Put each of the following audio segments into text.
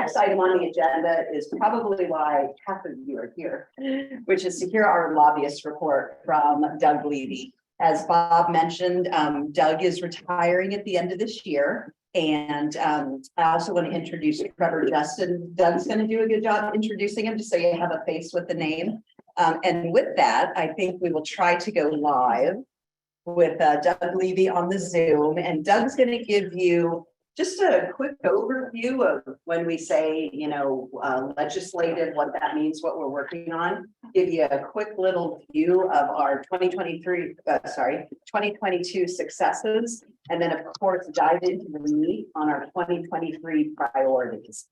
next item on the agenda is probably why half of you are here, which is to hear our lobbyist report from Doug Levy. As Bob mentioned, Doug is retiring at the end of this year. And I also want to introduce Trevor Justin. Doug's going to do a good job introducing him just so you have a face with the name. And with that, I think we will try to go live with Doug Levy on the Zoom. And Doug's going to give you just a quick overview of when we say, you know, legislative, what that means, what we're working on, give you a quick little view of our 2022 successes, and then of course, dive into the meat on our 2023 priorities.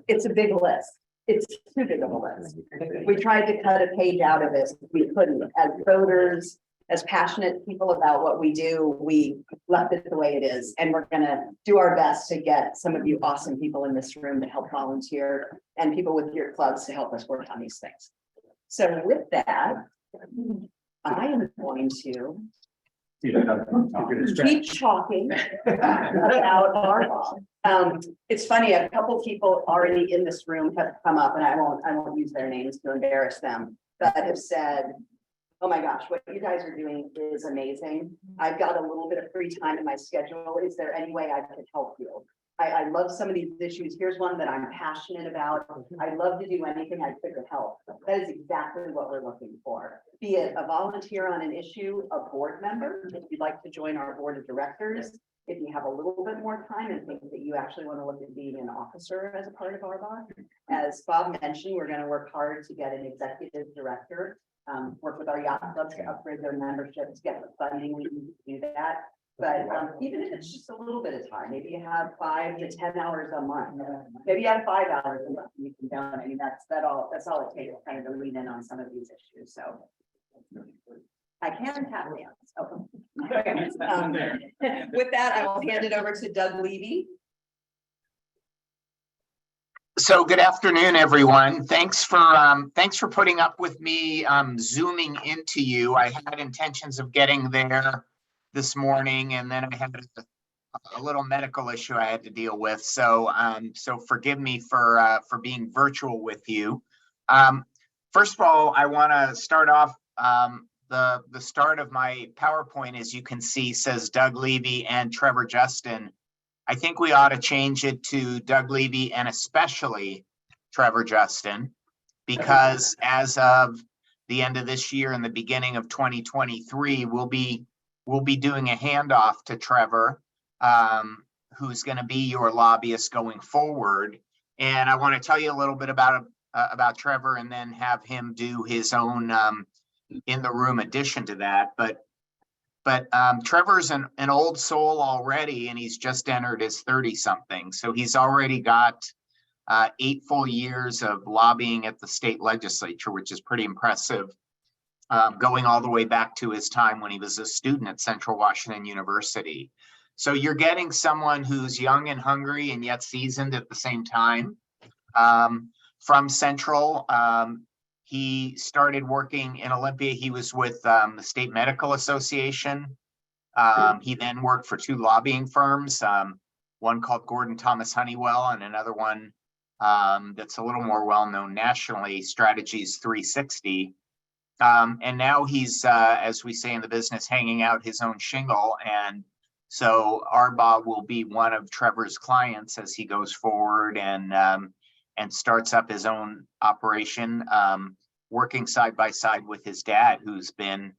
It's a big list. It's too big of a list. We tried to cut a page out of it. We couldn't. As voters, as passionate people about what we do, we left it the way it is. And we're going to do our best to get some of you awesome people in this room to help volunteer and people with your clubs to help us work on these things. So with that, I am going to keep talking about RBAW. It's funny, a couple people already in this room have come up, and I won't use their names to embarrass them, but have said, oh my gosh, what you guys are doing is amazing. I've got a little bit of free time in my schedule. Is there any way I could help you? I love some of these issues. Here's one that I'm passionate about. I'd love to do anything I could to help. That is exactly what we're looking for. Be it a volunteer on an issue, a board member, if you'd like to join our board of directors, if you have a little bit more time and think that you actually want to look at being an officer as a part of RBAW. As Bob mentioned, we're going to work hard to get an executive director. Work with our yacht clubs to upgrade their memberships, get the funding we need to do that. But even if it's just a little bit of time, maybe you have 5 to 10 hours a month, maybe you have 5 hours a month, you can down. I mean, that's all it takes kind of to lean in on some of these issues. So I can tap dance. Oh. Okay. With that, I will hand it over to Doug Levy. So good afternoon, everyone. Thanks for putting up with me zooming into you. I had intentions of getting there this morning, and then I had a little medical issue I had to deal with. So so forgive me for being virtual with you. First of all, I want to start off the start of my PowerPoint, as you can see, says Doug Levy and Trevor Justin. I think we ought to change it to Doug Levy and especially Trevor Justin, because as of the end of this year and the beginning of 2023, we'll be doing a handoff to Trevor, who's going to be your lobbyist going forward. And I want to tell you a little bit about Trevor, and then have him do his own in the room addition to that. But Trevor's an old soul already, and he's just entered his 30-something. So he's already got 8 full years of lobbying at the state legislature, which is pretty impressive, going all the way back to his time when he was a student at Central Washington University. So you're getting someone who's young and hungry and yet seasoned at the same time. From Central, he started working in Olympia. He was with the State Medical Association. He then worked for 2 lobbying firms, one called Gordon Thomas Honeywell, and another one that's a little more well-known nationally, Strategies 360. And now he's, as we say in the business, hanging out his own shingle. And so RBAW will be one of Trevor's clients as he goes forward and starts up his own operation, working side by side with his dad, who's been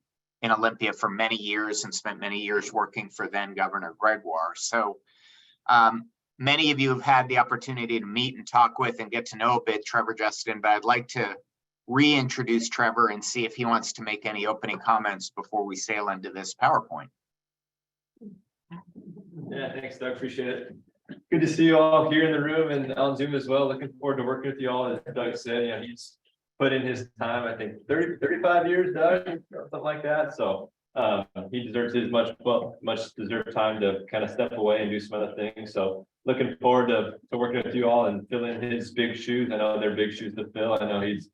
in Olympia for many years and spent many years working for then Governor Gregoire. So many of you have had the opportunity to meet and talk with and get to know a bit Trevor Justin, but I'd like to reintroduce Trevor and see if he wants to make any opening comments before we sail into this PowerPoint. Yeah, thanks, Doug. Appreciate it. Good to see you all here in the room and on Zoom as well. Looking forward to working with you all. As Doug said, you know, he's put in his time, I think 35 years, Doug, or something like that. So he deserves his much deserved time to kind of step away and do some other things. So looking forward to working with you all and filling his big shoes. I know they're big shoes to fill. I know he's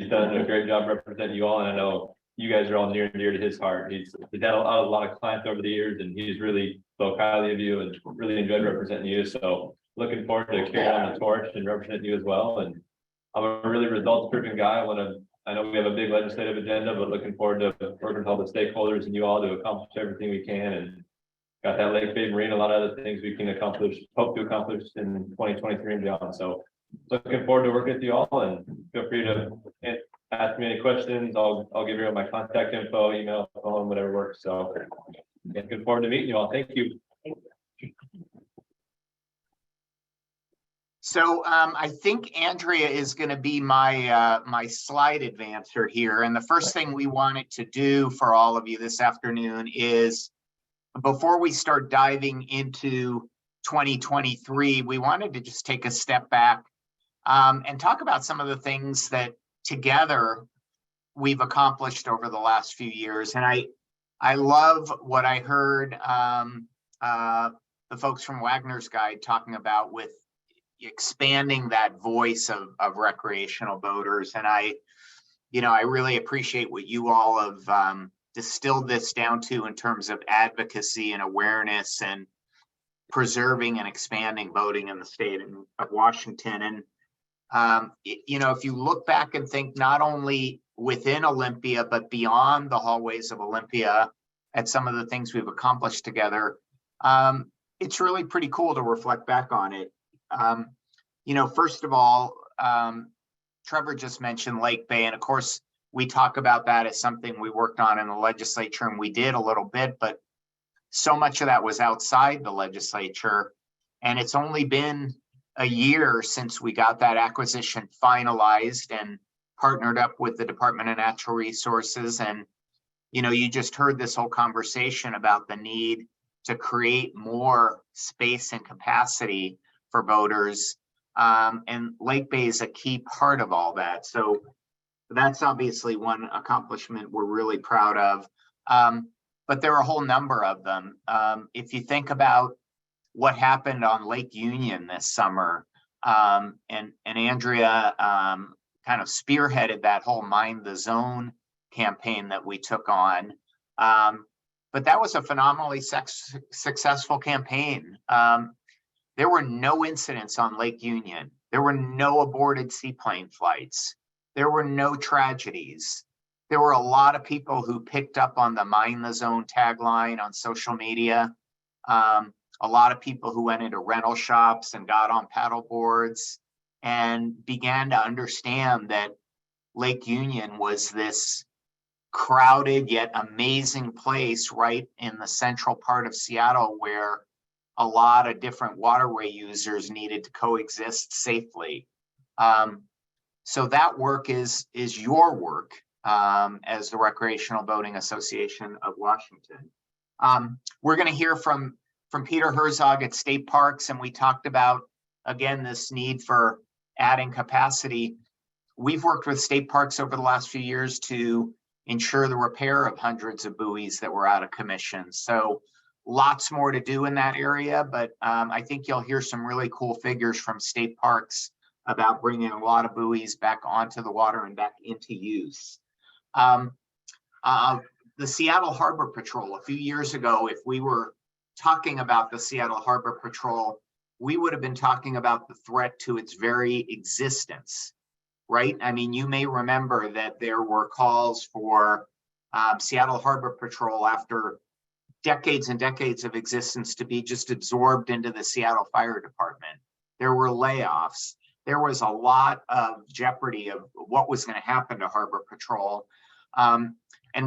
done a great job representing you all, and I know you guys are all near and dear to his heart. He's had a lot of clients over the years, and he's really spoke highly of you and really enjoyed representing you. So looking forward to carrying on the torch and representing you as well. And I'm a really results-driven guy. I know we have a big legislative agenda, but looking forward to working with all the stakeholders and you all to accomplish everything we can. And got that Lake Bay Marine, a lot of other things we can hope to accomplish in 2023 and beyond. So looking forward to working with you all, and feel free to ask me any questions. I'll give you my contact info, email, phone, whatever works. So looking forward to meeting you all. Thank you. So I think Andrea is going to be my my slide advancer here. And the first thing we wanted to do for all of you this afternoon is, before we start diving into 2023, we wanted to just take a step back and talk about some of the things that together we've accomplished over the last few years. And I love what I heard the folks from Wagner's Guide talking about with expanding that voice of recreational boaters. And I really appreciate what you all have distilled this down to in terms of advocacy and awareness and preserving and expanding boating in the state of Washington. And if you look back and think not only within Olympia, but beyond the hallways of Olympia at some of the things we've accomplished together, it's really pretty cool to reflect back on it. First of all, Trevor just mentioned Lake Bay, and of course, we talk about that as something we worked on in the legislature, and we did a little bit, but so much of that was outside the legislature. And it's only been a year since we got that acquisition finalized and partnered up with the Department of Natural Resources. And, you just heard this whole conversation about the need to create more space and capacity for boaters. And Lake Bay is a key part of all that. So that's obviously one accomplishment we're really proud of. But there are a whole number of them. If you think about what happened on Lake Union this summer, and Andrea kind of spearheaded that whole Mind the Zone campaign that we took on. But that was a phenomenally successful campaign. There were no incidents on Lake Union. There were no aborted seaplane flights. There were no tragedies. There were a lot of people who picked up on the Mind the Zone tagline on social media. A lot of people who went into rental shops and got on paddle boards and began to understand that Lake Union was this crowded yet amazing place right in the central part of Seattle, where a lot of different waterway users needed to coexist safely. So that work is your work as the Recreational Boating Association of Washington. We're going to hear from Peter Herzog at State Parks, and we talked about, again, this need for adding capacity. We've worked with State Parks over the last few years to ensure the repair of hundreds of buoys that were out of commission. So lots more to do in that area, but I think you'll hear some really cool figures from State Parks about bringing a lot of buoys back onto the water and back into use. The Seattle Harbor Patrol, a few years ago, if we were talking about the Seattle Harbor Patrol, we would have been talking about the threat to its very existence, right? I mean, you may remember that there were calls for Seattle Harbor Patrol after decades and decades of existence to be just absorbed into the Seattle Fire Department. There were layoffs. There was a lot of jeopardy of what was going to happen to Harbor Patrol. And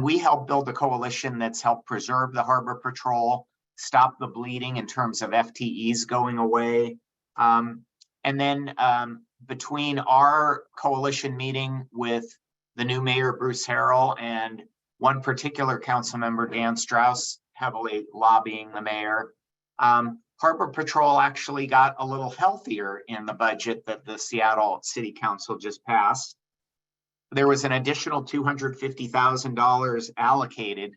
we helped build a coalition that's helped preserve the Harbor Patrol, stop the bleeding in terms of FTEs going away. And then between our coalition meeting with the new mayor, Bruce Harrell, and one particular council member, Dan Strauss, heavily lobbying the mayor, Harbor Patrol actually got a little healthier in the budget that the Seattle City Council just passed. There was an additional $250,000 allocated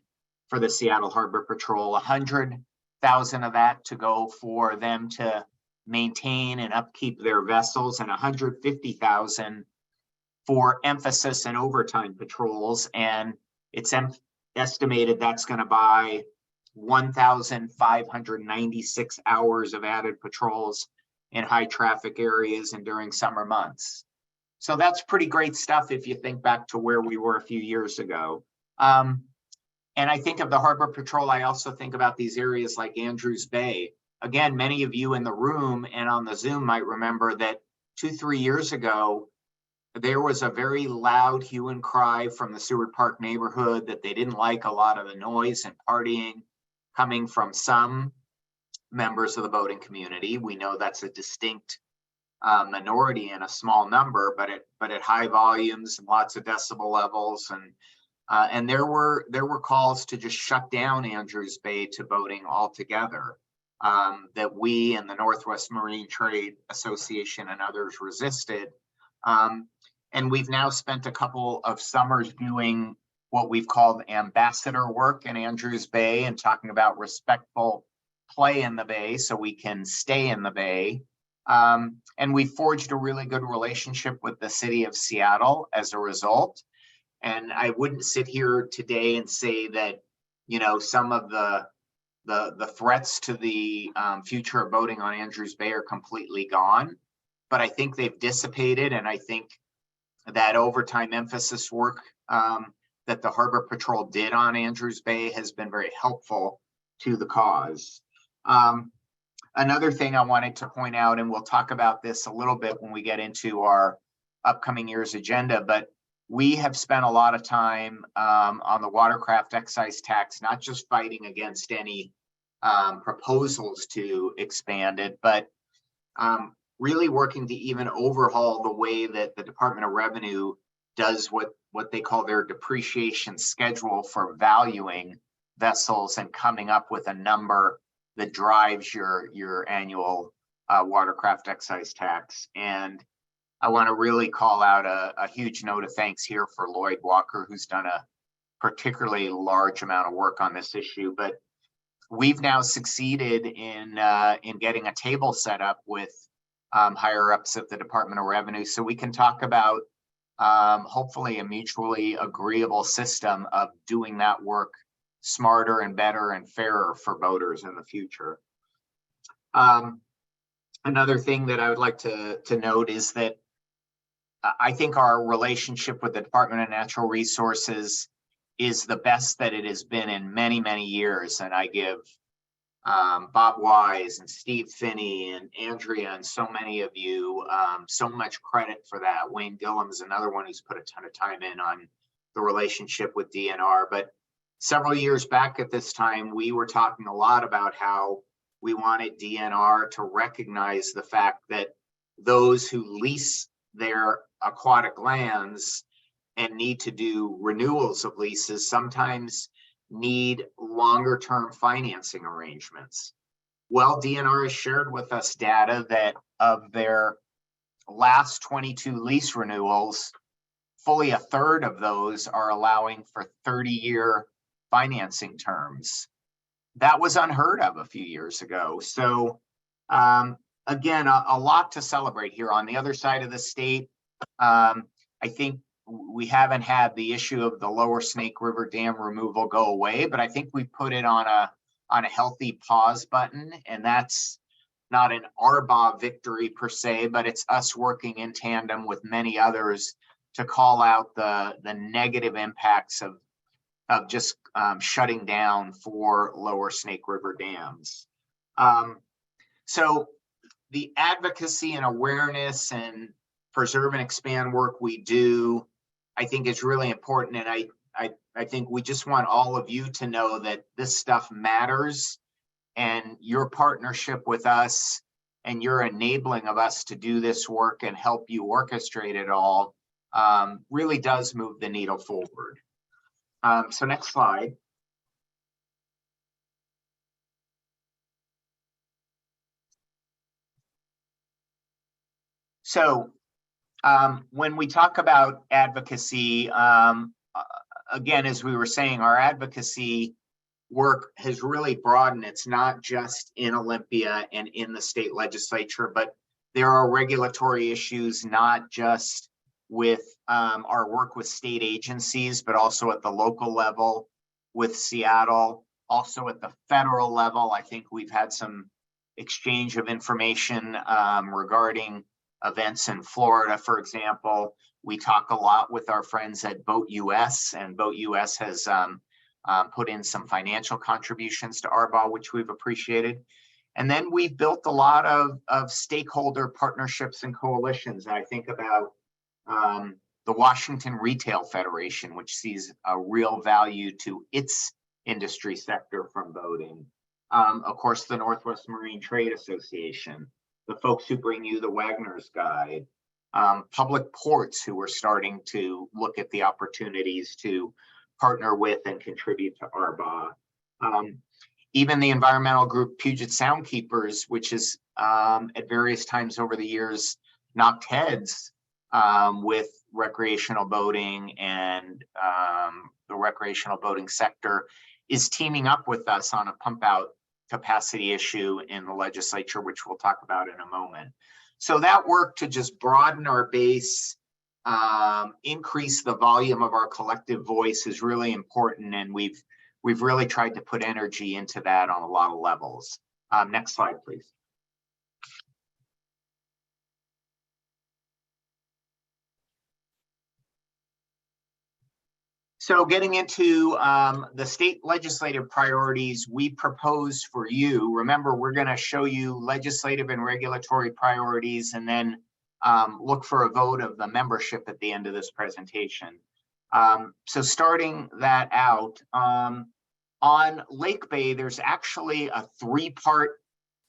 for the Seattle Harbor Patrol, 100,000 of that to go for them to maintain and upkeep their vessels, and 150,000 for emphasis and overtime patrols. And it's estimated that's going to buy 1,596 hours of added patrols. in high traffic areas and during summer months. So that's pretty great stuff if you think back to where we were a few years ago. And I think of the Harbor Patrol, I also think about these areas like Andrews Bay. Again, many of you in the room and on the Zoom might remember that 2-3 years ago, there was a very loud hue and cry from the Seward Park neighborhood that they didn't like a lot of the noise and partying coming from some members of the boating community. We know that's a distinct minority and a small number, but at high volumes and lots of decibel levels, and there were calls to just shut down Andrews Bay to boating altogether, that we and the Northwest Marine Trade Association and others resisted. And we've now spent a couple of summers doing what we've called ambassador work in Andrews Bay and talking about respectful play in the Bay so we can stay in the Bay. And we forged a really good relationship with the city of Seattle as a result. And I wouldn't sit here today and say that, you know, some of the threats to the future of boating on Andrews Bay are completely gone, but I think they've dissipated. And I think that overtime emphasis work that the Harbor Patrol did on Andrews Bay has been very helpful to the cause. Another thing I wanted to point out, and we'll talk about this a little bit when we get into our upcoming year's agenda, but we have spent a lot of time on the watercraft excise tax, not just fighting against any proposals to expand it, but really working to even overhaul the way that the Department of Revenue does what they call their depreciation schedule for valuing vessels and coming up with a number that drives your annual watercraft excise tax. And I want to really call out a huge note of thanks here for Lloyd Walker, who's done a particularly large amount of work on this issue. But we've now succeeded in getting a table set up with higher ups at the Department of Revenue, so we can talk about hopefully a mutually agreeable system of doing that work smarter and better and fairer for boaters in the future. Another thing that I would like to note is that I think our relationship with the Department of Natural Resources is the best that it has been in many, many years. And I give Bob Wise and Steve Finney and Andrea and so many of you so much credit for that. Wayne Gillum is another one who's put a ton of time in on the relationship with DNR. But several years back at this time, we were talking a lot about how we wanted DNR to recognize the fact that those who lease their aquatic lands and need to do renewals of leases sometimes need longer term financing arrangements. Well, DNR has shared with us data that of their last 22 lease renewals, fully a third of those are allowing for 30-year financing terms. That was unheard of a few years ago. So again, a lot to celebrate here. On the other side of the state, I think we haven't had the issue of the Lower Snake River Dam removal go away, but I think we put it on a healthy pause button, and that's not an RBAW victory per se, but it's us working in tandem with many others to call out the negative impacts of just shutting down for Lower Snake River dams. So the advocacy and awareness and preserve and expand work we do, I think is really important. And I think we just want all of you to know that this stuff matters, and your partnership with us and your enabling of us to do this work and help you orchestrate it all really does move the needle forward. So next slide. So when we talk about advocacy, again, as we were saying, our advocacy work has really broadened. It's not just in Olympia and in the state legislature, but there are regulatory issues, not just with our work with state agencies, but also at the local level with Seattle, also at the federal level. I think we've had some exchange of information regarding events in Florida, for example. We talk a lot with our friends at Boat US, and Boat US has put in some financial contributions to RBAW, which we've appreciated. And then we've built a lot of stakeholder partnerships and coalitions. I think about the Washington Retail Federation, which sees a real value to its industry sector from boating. Of course, the Northwest Marine Trade Association, the folks who bring you the Wagner's Guide, public ports who are starting to look at the opportunities to partner with and contribute to RBAW. Even the environmental group Puget Sound Keepers, which is at various times over the years knocked heads with recreational boating and the recreational boating sector, is teaming up with us on a pump out capacity issue in the legislature, which we'll talk about in a moment. So that work to just broaden our base, increase the volume of our collective voice is really important, and we've really tried to put energy into that on a lot of levels. Next slide, please. So getting into the state legislative priorities we propose for you. Remember, we're going to show you legislative and regulatory priorities and then look for a vote of the membership at the end of this presentation. So starting that out, on Lake Bay, there's actually a three-part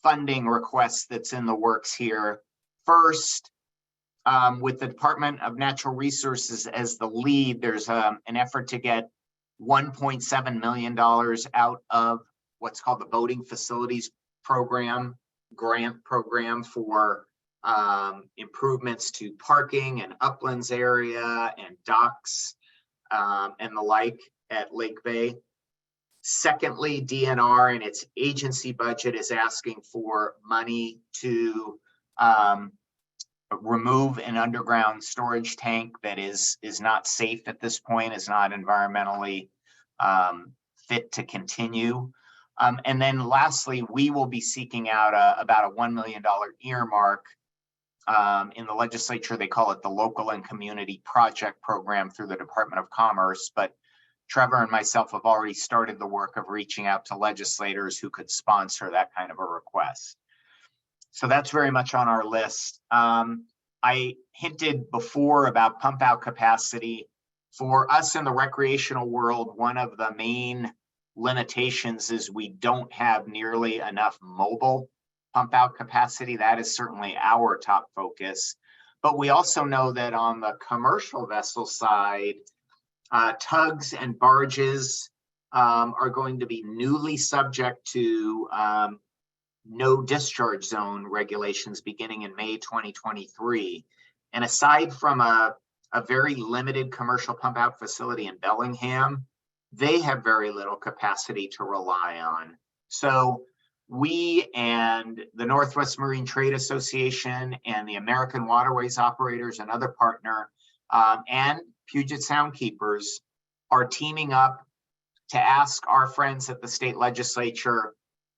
funding request that's in the works here. First, with the Department of Natural Resources as the lead, there's an effort to get $1.7 million out of what's called the Boating Facilities Program, grant program for improvements to parking and uplands area and docks and the like at Lake Bay. Secondly, DNR and its agency budget is asking for money to remove an underground storage tank that is not safe at this point, is not environmentally fit to continue. And then lastly, we will be seeking out about a $1 million earmark in the legislature. They call it the Local and Community Project Program through the Department of Commerce. But Trevor and myself have already started the work of reaching out to legislators who could sponsor that kind of a request. So that's very much on our list. I hinted before about pump out capacity. For us in the recreational world, one of the main limitations is we don't have nearly enough mobile pump out capacity. That is certainly our top focus. But we also know that on the commercial vessel side, tugs and barges are going to be newly subject to no discharge zone regulations beginning in May 2023. And aside from a very limited commercial pump out facility in Bellingham, they have very little capacity to rely on. So we and the Northwest Marine Trade Association and the American Waterways Operators, another partner, and Puget Sound Keepers are teaming up to ask our friends at the state legislature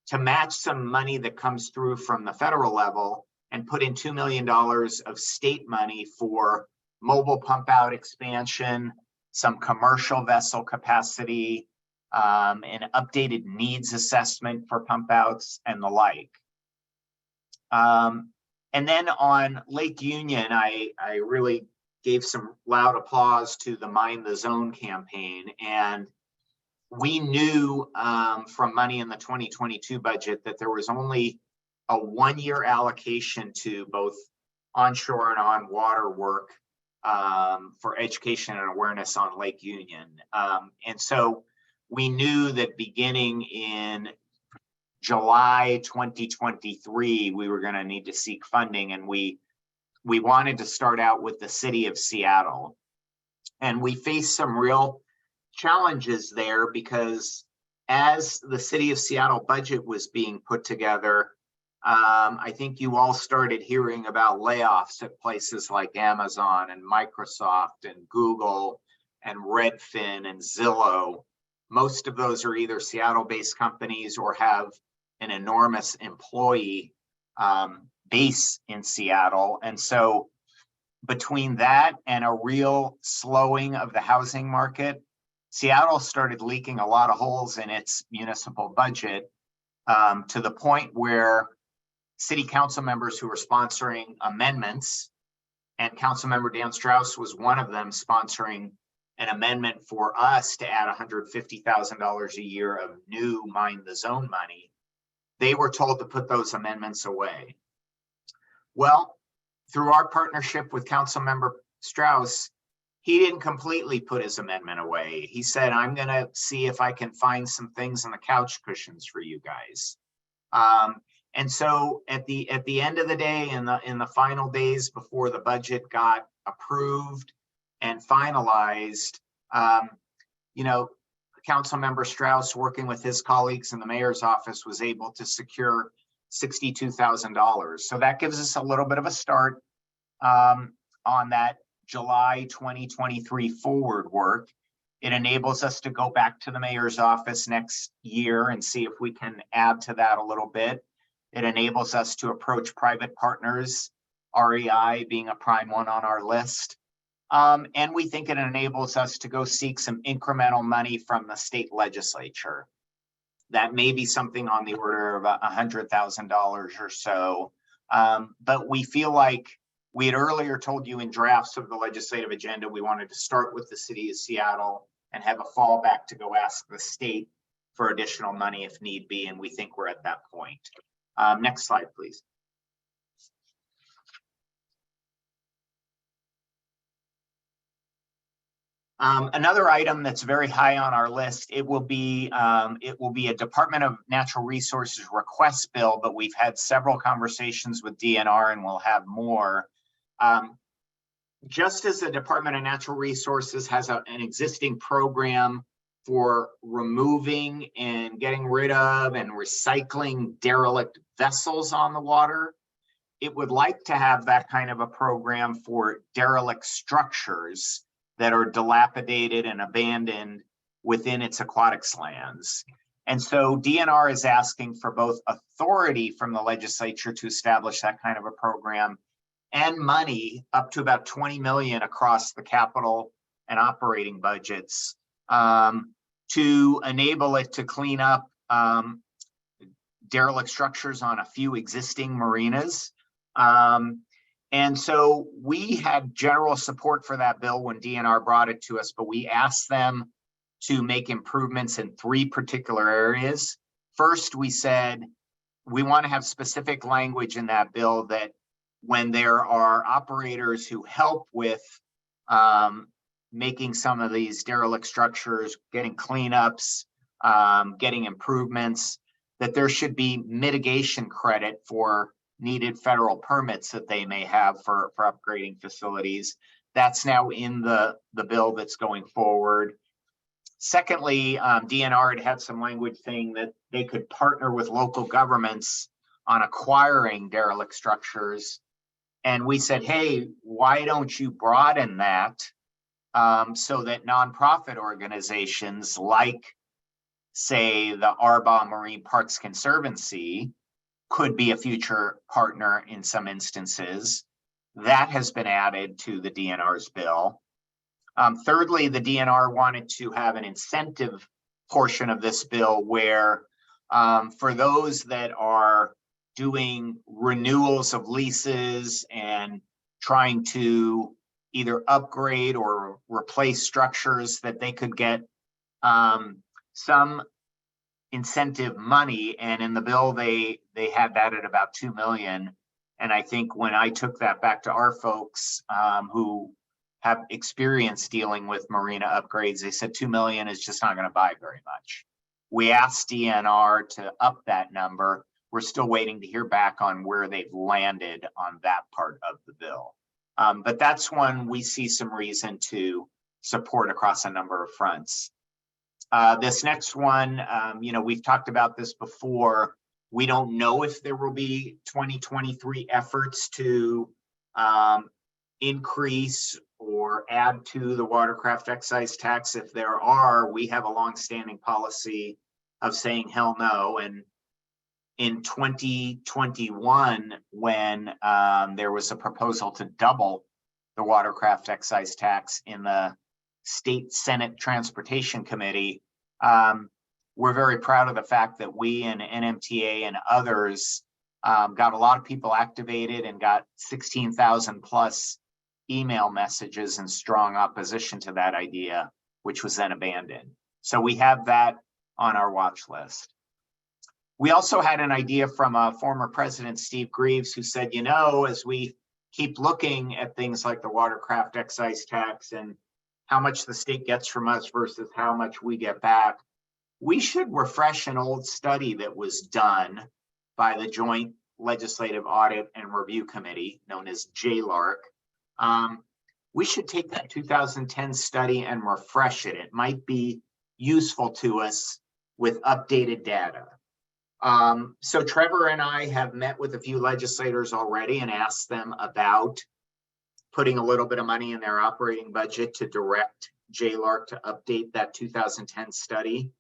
to match some money that comes through from the federal level and put in $2 million of state money for mobile pump out expansion, some commercial vessel capacity, an updated needs assessment for pump outs and the like. And then on Lake Union, I really gave some loud applause to the Mind the Zone campaign. And we knew from money in the 2022 budget that there was only a one-year allocation to both onshore and on water work for education and awareness on Lake Union. And so we knew that beginning in July 2023, we were going to need to seek funding, and we wanted to start out with the city of Seattle. And we faced some real challenges there because as the city of Seattle budget was being put together, I think you all started hearing about layoffs at places like Amazon and Microsoft and Google and Redfin and Zillow. Most of those are either Seattle-based companies or have an enormous employee base in Seattle. And so between that and a real slowing of the housing market, Seattle started leaking a lot of holes in its municipal budget, to the point where city council members who were sponsoring amendments, and Councilmember Dan Strauss was one of them, sponsoring an amendment for us to add $150,000 a year of new mind the zone money. They were told to put those amendments away. Well, through our partnership with Councilmember Strauss, he didn't completely put his amendment away. He said, I'm going to see if I can find some things in the couch cushions for you guys. And so at the end of the day, in the final days before the budget got approved and finalized, Councilmember Strauss, working with his colleagues in the mayor's office, was able to secure $62,000. So that gives us a little bit of a start on that July 2023 forward work. It enables us to go back to the mayor's office next year and see if we can add to that a little bit. It enables us to approach private partners, REI being a prime one on our list. And we think it enables us to go seek some incremental money from the state legislature. That may be something on the order of $100,000 or so. But we feel like we had earlier told you in drafts of the legislative agenda, we wanted to start with the city of Seattle and have a fallback to go ask the state for additional money if need be. And we think we're at that point. Next slide, please. Another item that's very high on our list, it will be a Department of Natural Resources request bill, but we've had several conversations with DNR and we'll have more. Just as the Department of Natural Resources has an existing program for removing and getting rid of and recycling derelict vessels on the water, it would like to have that kind of a program for derelict structures that are dilapidated and abandoned within its aquatics lands. And so DNR is asking for both authority from the legislature to establish that kind of a program and money up to about 20 million across the capital and operating budgets to enable it to clean up derelict structures on a few existing marinas. And so we had general support for that bill when DNR brought it to us, but we asked them to make improvements in 3 particular areas. First, we said we want to have specific language in that bill that when there are operators who help with making some of these derelict structures, getting cleanups, getting improvements, that there should be mitigation credit for needed federal permits that they may have for upgrading facilities. That's now in the bill that's going forward. Secondly, DNR had some language saying that they could partner with local governments on acquiring derelict structures. And we said, hey, why don't you broaden that so that nonprofit organizations like, say, the RBAW Marine Parks Conservancy could be a future partner in some instances. That has been added to the DNR's bill. Thirdly, the DNR wanted to have an incentive portion of this bill where for those that are doing renewals of leases and trying to either upgrade or replace structures, that they could get some incentive money. And in the bill, they had that at about 2 million. And I think when I took that back to our folks who have experience dealing with marina upgrades, they said 2 million is just not going to buy very much. We asked DNR to up that number. We're still waiting to hear back on where they've landed on that part of the bill. But that's one we see some reason to support across a number of fronts. This next one, we've talked about this before. We don't know if there will be 2023 efforts to increase or add to the watercraft excise tax. If there are, we have a longstanding policy of saying hell no. And in 2021, when there was a proposal to double the watercraft excise tax in the State Senate Transportation Committee. We're very proud of the fact that we and NMTA and others got a lot of people activated and got 16,000 plus email messages in strong opposition to that idea, which was then abandoned. So we have that on our watch list. We also had an idea from a former president, Steve Greaves, who said, you know, as we keep looking at things like the watercraft excise tax and how much the state gets from us versus how much we get back, we should refresh an old study that was done by the Joint Legislative Audit and Review Committee, known as JLARC. We should take that 2010 study and refresh it. It might be useful to us with updated data. So Trevor and I have met with a few legislators already and asked them about putting a little bit of money in their operating budget to direct JLARC to update that 2010 study.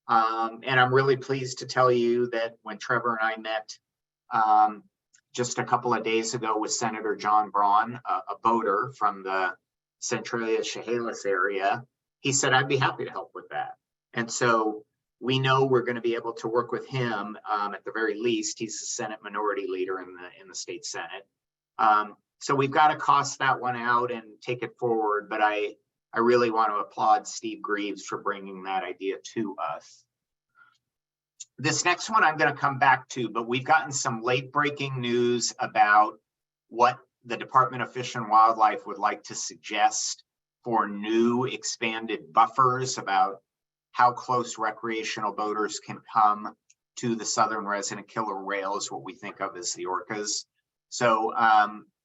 And I'm really pleased to tell you that when Trevor and I met just a couple of days ago with Senator John Braun, a voter from the Centralia Chehalis area, he said, I'd be happy to help with that. And so we know we're going to be able to work with him at the very least. He's the Senate Minority Leader in the state Senate. So we've got to cost that one out and take it forward. But I really want to applaud Steve Greaves for bringing that idea to us. This next one I'm going to come back to, but we've gotten some late breaking news about what the Department of Fish and Wildlife would like to suggest for new expanded buffers about how close recreational boaters can come to the southern resident killer whales, what we think of as the orcas. So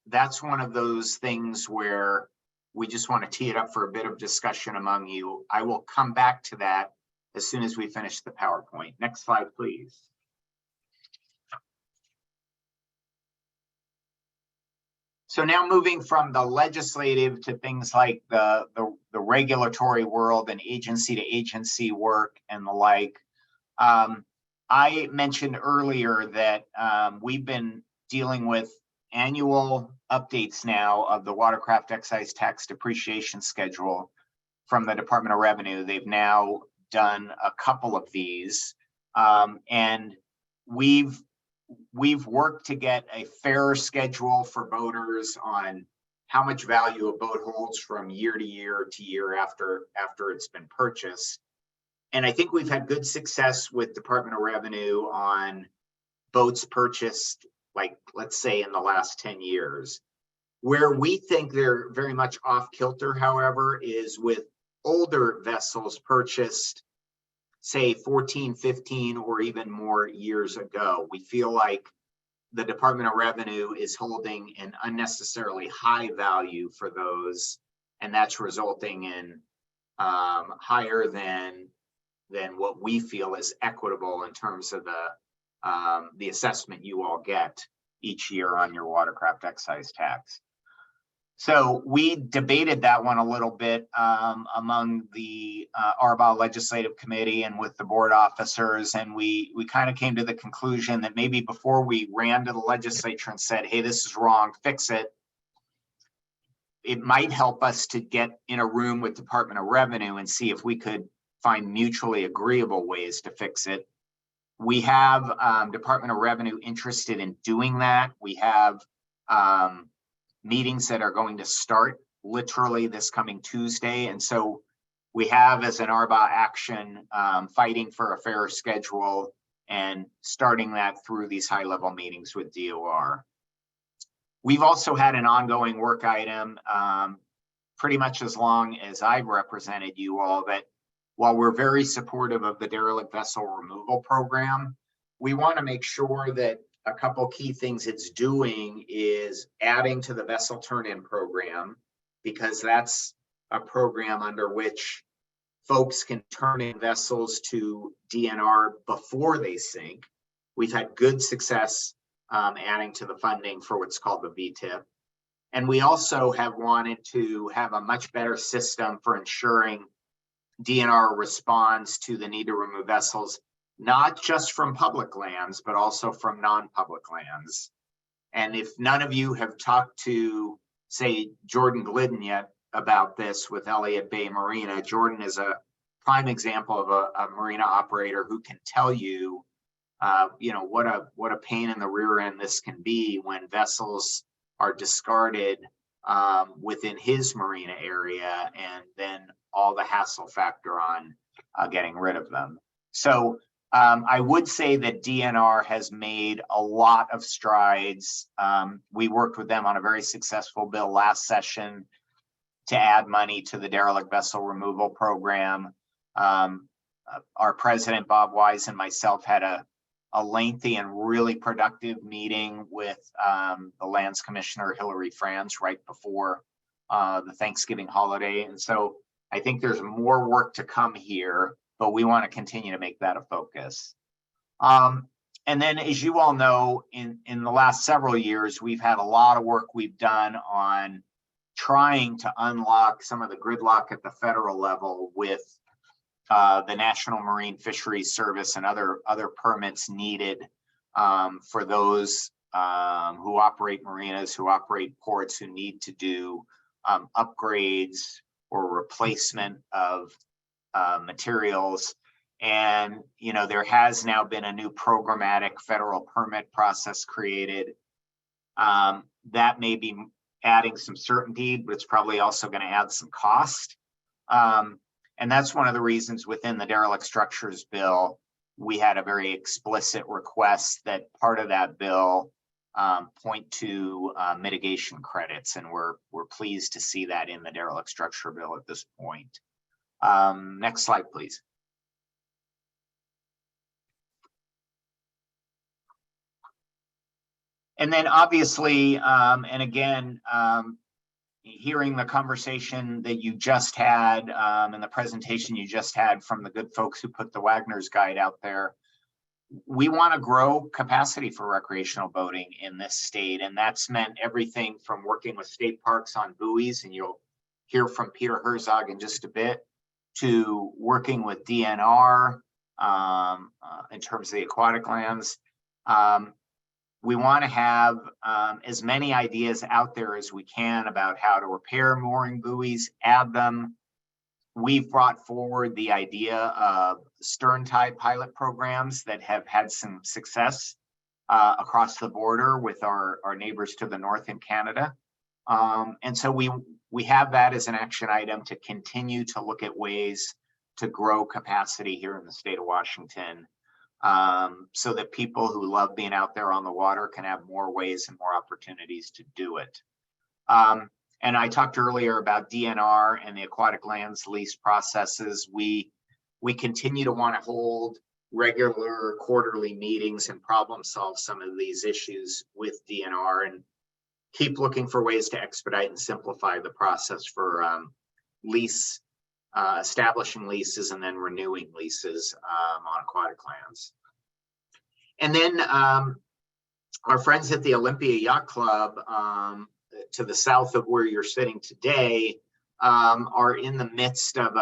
that's one of those things where we just want to tee it up for a bit of discussion among you. I will come back to that as soon as we finish the PowerPoint. Next slide, please. So now moving from the legislative to things like the regulatory world and agency to agency work and the like. I mentioned earlier that we've been dealing with annual updates now of the watercraft excise tax depreciation schedule from the Department of Revenue. They've now done a couple of these, and we've worked to get a fairer schedule for boaters on how much value a boat holds from year to year after it's been purchased. And I think we've had good success with Department of Revenue on boats purchased, like, let's say in the last 10 years. Where we think they're very much off kilter, however, is with older vessels purchased, say 14, 15, or even more years ago. We feel like the Department of Revenue is holding an unnecessarily high value for those, and that's resulting in higher than what we feel is equitable in terms of the assessment you all get each year on your watercraft excise tax. So we debated that one a little bit among the RBAW Legislative Committee and with the board officers, and we kind of came to the conclusion that maybe before we ran to the legislature and said, hey, this is wrong, fix it, it might help us to get in a room with Department of Revenue and see if we could find mutually agreeable ways to fix it. We have Department of Revenue interested in doing that. We have meetings that are going to start literally this coming Tuesday. And so we have, as an RBAW action, fighting for a fairer schedule and starting that through these high-level meetings with DOR. We've also had an ongoing work item, pretty much as long as I've represented you all, that while we're very supportive of the derelict vessel removal program, we want to make sure that a couple key things it's doing is adding to the vessel turn-in program, because that's a program under which folks can turn in vessels to DNR before they sink. We've had good success adding to the funding for what's called the VTIP. And we also have wanted to have a much better system for ensuring DNR responds to the need to remove vessels not just from public lands, but also from non-public lands. And if none of you have talked to, say, Jordan Glidden yet about this with Elliott Bay Marina, Jordan is a prime example of a marina operator who can tell you, what a pain in the rear end this can be when vessels are discarded within his marina area, and then all the hassle factor on getting rid of them. So I would say that DNR has made a lot of strides. We worked with them on a very successful bill last session to add money to the derelict vessel removal program. Our president, Bob Wise, and myself had a lengthy and really productive meeting with the Lands Commissioner, Hillary Franz, right before the Thanksgiving holiday. And so I think there's more work to come here, but we want to continue to make that a focus. And then, as you all know, in the last several years, we've had a lot of work we've done on trying to unlock some of the gridlock at the federal level with the National Marine Fisheries Service and other permits needed for those who operate marinas, who operate ports, who need to do upgrades or replacement of materials. And, there has now been a new programmatic federal permit process created that may be adding some certainty, but it's probably also going to add some cost. And that's one of the reasons within the derelict structures bill, we had a very explicit request that part of that bill point to mitigation credits. And we're pleased to see that in the derelict structure bill at this point. Next slide, please. And then obviously, and again, hearing the conversation that you just had and the presentation you just had from the good folks who put the Wagner's Guide out there, we want to grow capacity for recreational boating in this state. And that's meant everything from working with state parks on buoys, and you'll hear from Peter Herzog in just a bit, to working with DNR in terms of the aquatic lands. We want to have as many ideas out there as we can about how to repair mooring buoys, add them. We've brought forward the idea of stern tie pilot programs that have had some success across the border with our neighbors to the north in Canada. And so we have that as an action item to continue to look at ways to grow capacity here in the state of Washington, so that people who love being out there on the water can have more ways and more opportunities to do it. And I talked earlier about DNR and the aquatic lands lease processes. We continue to want to hold regular quarterly meetings and problem solve some of these issues with DNR, and keep looking for ways to expedite and simplify the process for establishing leases and then renewing leases on aquatic lands. And then our friends at the Olympia Yacht Club, to the south of where you're sitting today, are in the midst of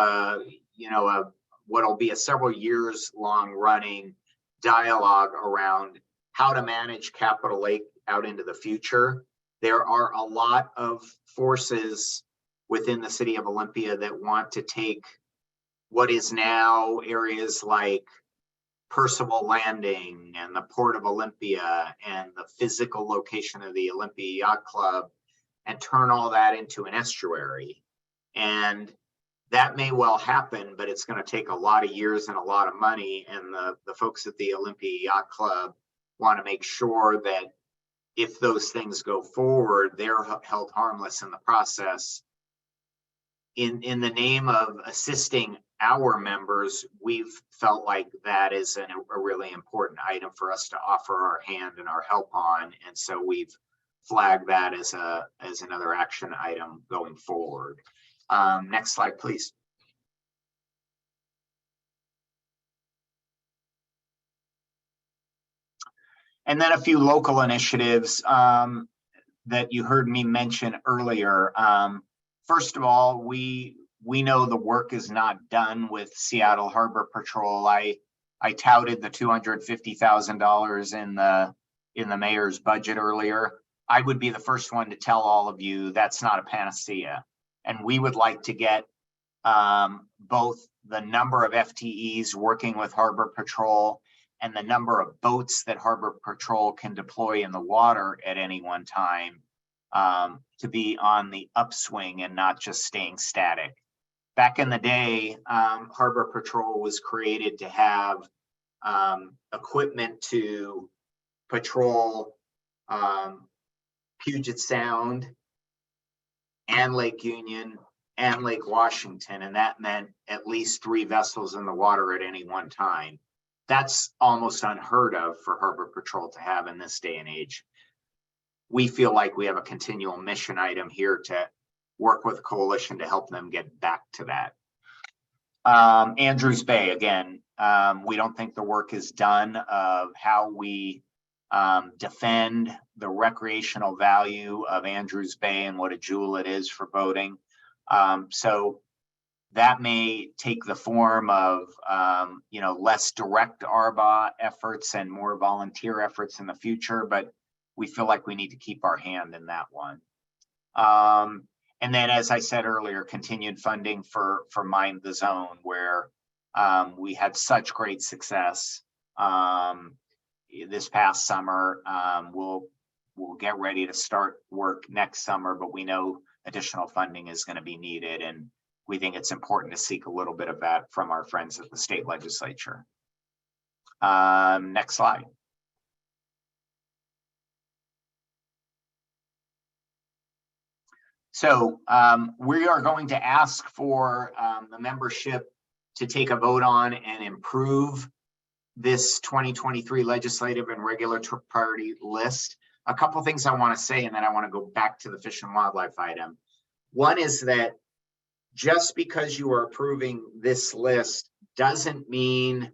what'll be a several years long running dialogue around how to manage Capitol Lake out into the future. There are a lot of forces within the city of Olympia that want to take what is now areas like Percival Landing and the Port of Olympia and the physical location of the Olympia Yacht Club and turn all that into an estuary. And that may well happen, but it's going to take a lot of years and a lot of money. And the folks at the Olympia Yacht Club want to make sure that if those things go forward, they're held harmless in the process. In the name of assisting our members, we've felt like that is a really important item for us to offer our hand and our help on. And so we've flagged that as another action item going forward. Next slide, please. And then a few local initiatives that you heard me mention earlier. First of all, we know the work is not done with Seattle Harbor Patrol. I I touted the $250,000 in the mayor's budget earlier. I would be the first one to tell all of you that's not a panacea. And we would like to get both the number of FTEs working with Harbor Patrol and the number of boats that Harbor Patrol can deploy in the water at any one time to be on the upswing and not just staying static. Back in the day, Harbor Patrol was created to have equipment to patrol Puget Sound and Lake Union and Lake Washington, and that meant at least 3 vessels in the water at any one time. That's almost unheard of for Harbor Patrol to have in this day and age. We feel like we have a continual mission item here to work with the coalition to help them get back to that. Andrews Bay, again, we don't think the work is done of how we defend the recreational value of Andrews Bay and what a jewel it is for boating. So that may take the form of, less direct RBAW efforts and more volunteer efforts in the future, but we feel like we need to keep our hand in that one. And then, as I said earlier, continued funding for Mind the Zone, where we had such great success this past summer. We'll get ready to start work next summer, but we know additional funding is going to be needed, and we think it's important to seek a little bit of that from our friends at the state legislature. Next slide. So we are going to ask for the membership to take a vote on and improve this 2023 legislative and regulatory priority list. A couple things I want to say, and then I want to go back to the fish and wildlife item. One is that just because you are approving this list doesn't mean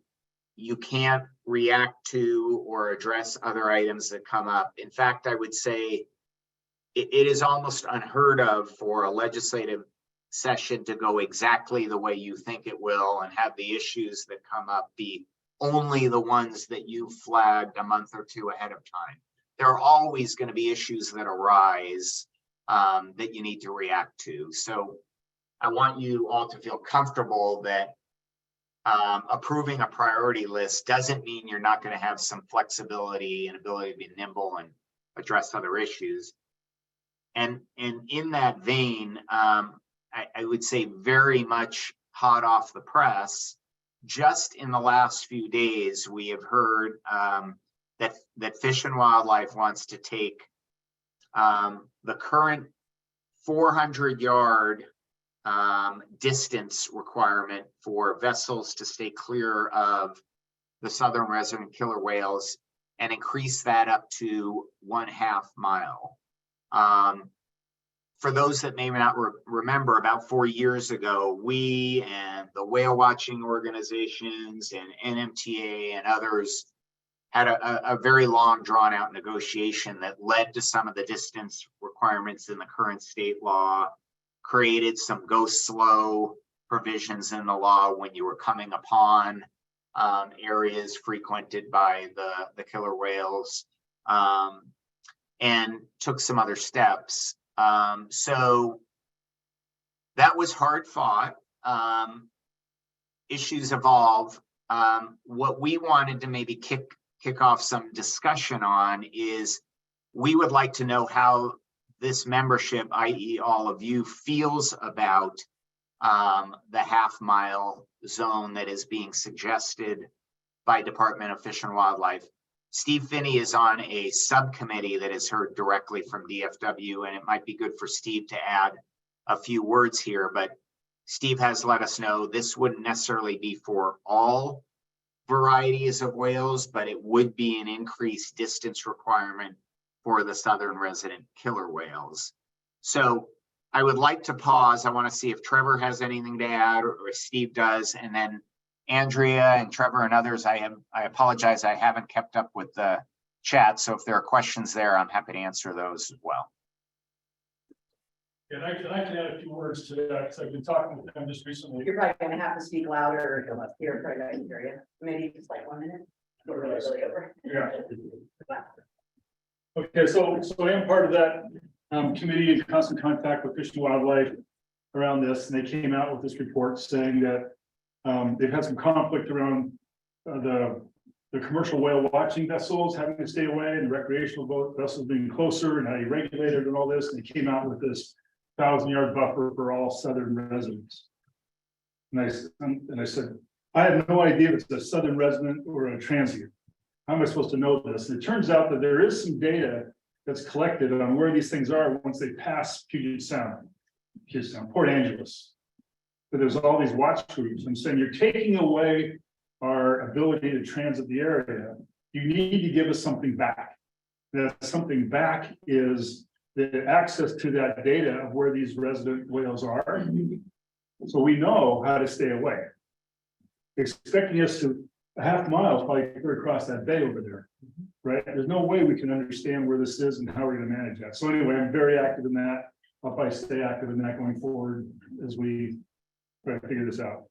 you can't react to or address other items that come up. In fact, I would say it is almost unheard of for a legislative session to go exactly the way you think it will and have the issues that come up be only the ones that you flagged a month or two ahead of time. There are always going to be issues that arise that you need to react to. So I want you all to feel comfortable that approving a priority list doesn't mean you're not going to have some flexibility and ability to be nimble and address other issues. And in that vein, I would say very much hot off the press, just in the last few days, we have heard that Fish and Wildlife wants to take the current 400-yard distance requirement for vessels to stay clear of the southern resident killer whales and increase that up to 1/2 mile. For those that may not remember, about 4 years ago, we and the whale watching organizations and NMTA and others had a very long drawn out negotiation that led to some of the distance requirements in the current state law, created some go slow provisions in the law when you were coming upon areas frequented by the killer whales, and took some other steps. So that was hard fought. Issues evolve. What we wanted to maybe kick off some discussion on is we would like to know how this membership, i.e. all of you, feels about the 1/2 mile zone that is being suggested by Department of Fish and Wildlife. Steve Finney is on a subcommittee that is heard directly from DFW, and it might be good for Steve to add a few words here, but Steve has let us know this wouldn't necessarily be for all varieties of whales, but it would be an increased distance requirement for the southern resident killer whales. So I would like to pause. I want to see if Trevor has anything to add or if Steve does, and then Andrea and Trevor and others, I apologize, I haven't kept up with the chat, so if there are questions there, I'm happy to answer those as well. And I can add a few words to that, because I've been talking with them just recently. You're probably gonna have to speak louder or come up here, probably I can hear you. Maybe just like 1 minute. Go really, really over. Yeah. Okay, so I am part of that committee in constant contact with Fish and Wildlife around this, and they came out with this report saying that they've had some conflict around the commercial whale watching vessels having to stay away and the recreational boat vessels being closer and how you regulate it and all this. And they came out with this 1,000-yard buffer for all southern residents. And I said, I have no idea if it's a southern resident or a transient. How am I supposed to know this? And it turns out that there is some data that's collected on where these things are once they pass Puget Sound, Port Angeles. But there's all these watch groups. I'm saying you're taking away our ability to transit the area. You need to give us something back. That something back is the access to that data of where these resident whales are. So we know how to stay away. Expecting us to a half mile is probably clear across that bay over there, right? There's no way we can understand where this is and how we're going to manage that. So anyway, I'm very active in that. I'll probably stay active in that going forward as we try to figure this out.